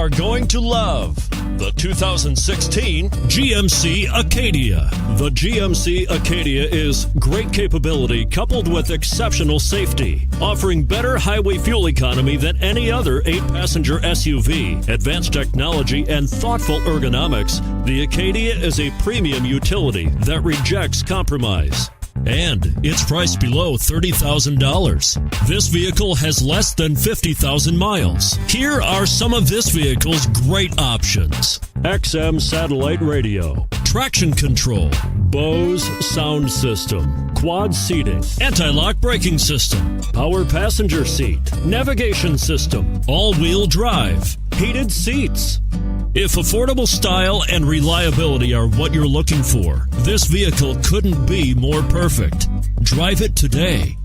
are going to love the 2016 GMC Acadia. The GMC Acadia is great capability coupled with exceptional safety, offering better highway fuel economy than any other 8-passenger SUV. Advanced technology and thoughtful ergonomics, the Acadia is a premium utility that rejects compromise. And it's priced below $30,000. This vehicle has less than 50,000 miles. Here are some of this vehicle's great options: XM satellite radio, traction control, Bose sound system, quad seating, anti-lock braking system, power passenger seat, navigation system, all-wheel drive, heated seats. If affordable style and reliability are what you're looking for, this vehicle couldn't be more perfect. Drive it today.